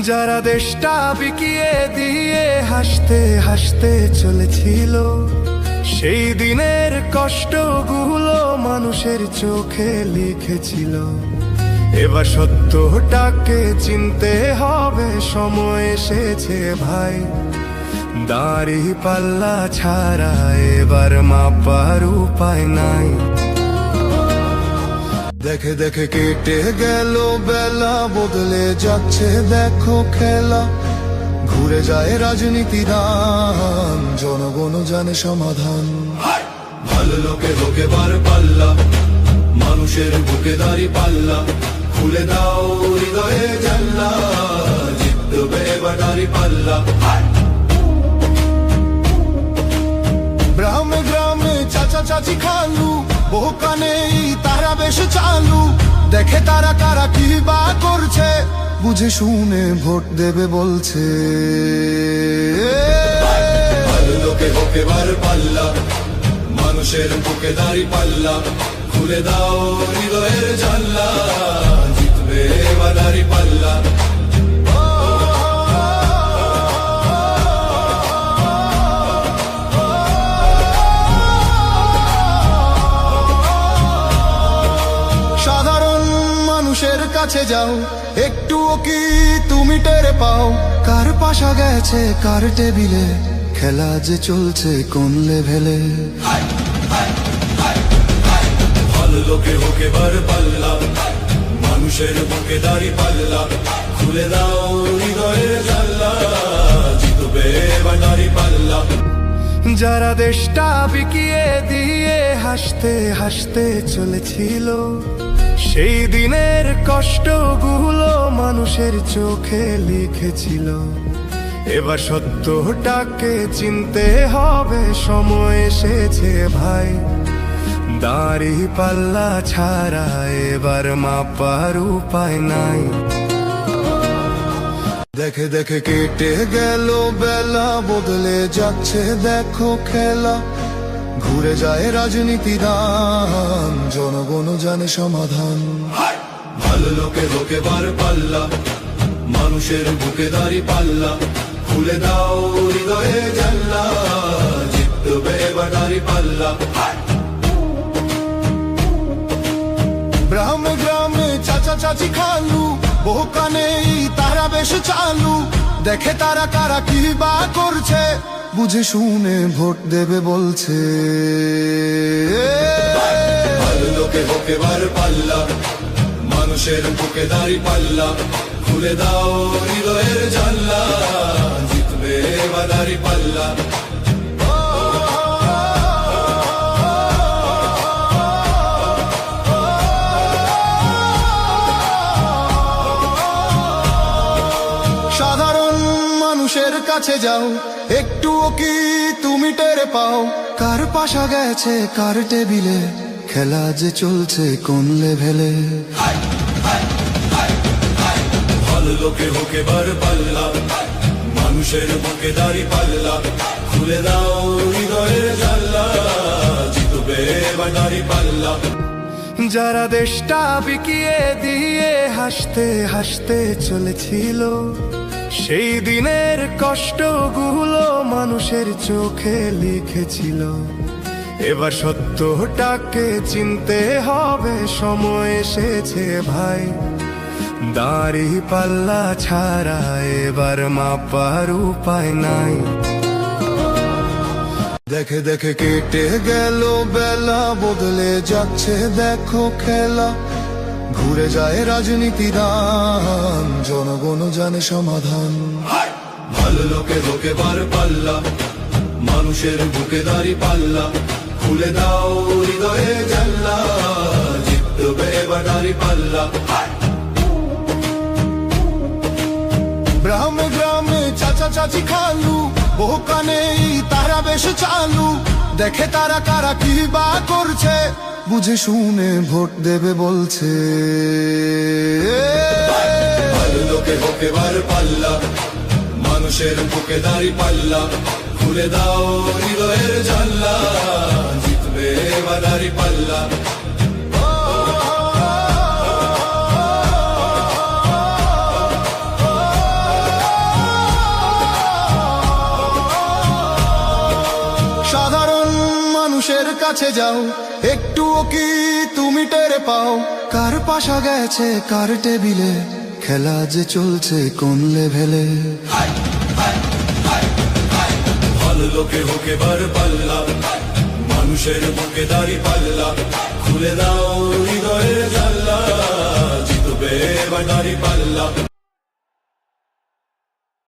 যারা দেশটা বিকিয়ে দিয়ে হাসতে হাসতে চলেছিল, সেই দিনের কষ্টগুলো মানুষের চোখে লিখেছিল। এবার সত্যটাকে চিনতে হবে, সময় এসেছে ভাই। দাড়ি পাল্লা ছাড়া এবার মাপার উপায় নাই। দেখে দেখে কেটে গেল বেলা, বদলে যাচ্ছে দেখো খেলা। ঘুরে যায় রাজনীতি দান, জনগণ জানে সমাধান। ভালো লোকে লোকে বার পাল্লা, মানুষের বুকে দাড়ি পাল্লা। খুলে দাও হৃদয়ে জানলা, জিতবে এবার দাড়ি পাল্লা। গ্রামে গ্রামে চাচা চাচি খালু, বহু কানে তারা বেশ চালু। দেখে তারা কারা কি বা করছে, বুঝে শুনে ভোট দেবে বলছে। ভালো লোকে লোকে বার পাল্লা, মানুষের বুকে দাড়ি পাল্লা। খুলে দাও হৃদয়ের জানলা, জিতবে এবার দাড়ি পাল্লা। সাধারণ মানুষের কাছে যাও, একটুও কি তুমি টের পাও? কার পাশা গেছে কার টেবিলে, খেলা যে চলছে কোন লেভেলে। ভালো লোকে হোকে বার পাল্লা, মানুষের বুকে দাড়ি পাল্লা। খুলে দাও হৃদয়ের জানলা, জিতবে এবার দাড়ি পাল্লা। যারা দেশটা বিকিয়ে দিয়ে হাসতে হাসতে চলেছিল, সেই দিনের কষ্টগুলো মানুষের চোখে লিখেছিল। এবার সত্যটাকে চিনতে হবে, সময় এসেছে ভাই। দাড়ি পাল্লা ছাড়া এবার মাপার উপায় নাই। দেখে দেখে কেটে গেল বেলা, বদলে যাচ্ছে দেখো খেলা। ঘুরে যায় রাজনীতি দান, জনগণ জানে সমাধান। ভালো লোকে লোকে বার পাল্লা, মানুষের বুকে দাড়ি পাল্লা। খুলে দাও হৃদয়ে জানলা, জিতবে এবার দাড়ি পাল্লা। গ্রামে গ্রামে চাচা চাচি খালু, বহু কানে তারা বেশ চালু। দেখে তারা কারা কি বা করছে, বুঝে শুনে ভোট দেবে বলছে। ভালো লোকে হোকে বার পাল্লা, মানুষের বুকে দাড়ি পাল্লা। খুলে দাও হৃদয়ের জানলা, জিতবে এবার দাড়ি পাল্লা। সাধারণ মানুষের কাছে যাও, একটুও কি তুমি টের পাও? কার পাশা গেছে কার টেবিলে, খেলা যে চলছে কোন লেভেলে। ভালো লোকে হোকে বার পাল্লা, মানুষের বুকে দাড়ি পাল্লা। খুলে দাও হৃদয়ের জানলা, জিতবে এবার দাড়ি পাল্লা। যারা দেশটা বিকিয়ে দিয়ে হাসতে হাসতে চলেছিল, সেই দিনের কষ্টগুলো মানুষের চোখে লিখেছিল। এবার সত্যটাকে চিনতে হবে, সময় এসেছে ভাই। দাড়ি পাল্লা ছাড়া এবার মাপার উপায় নাই। দেখে দেখে কেটে গেল বেলা, বদলে যাচ্ছে দেখো খেলা। ঘুরে যায় রাজনীতি দান, জনগণ জানে সমাধান। ভালো লোকে লোকে বার পাল্লা, মানুষের বুকে দাড়ি পাল্লা। খুলে দাও হৃদয়ে জানলা, জিতবে এবার দাড়ি পাল্লা। গ্রামে গ্রামে চাচা চাচি খালু, বহু কানে তারা বেশ চালু। দেখে তারা কারা কি বা করছে, বুঝে শুনে ভোট দেবে বলছে। ভালো লোকে হোকে বার পাল্লা, মানুষের বুকে দাড়ি পাল্লা। খুলে দাও হৃদয়ের জানলা, জিতবে এবার দাড়ি পাল্লা। কাছে যাও, একটুও কি তুমি টের পাও কার পাশা গেছে কার টেবিলে, খেলা যে চলছে কোন লেভেলে। ভালো লোকে হোক এবার পাল্লা, মানুষের বুকে দাড়ি পাল্লা, খুলে দাও হৃদয়ের জানলা, জিতবে এবার দাড়ি পাল্লা।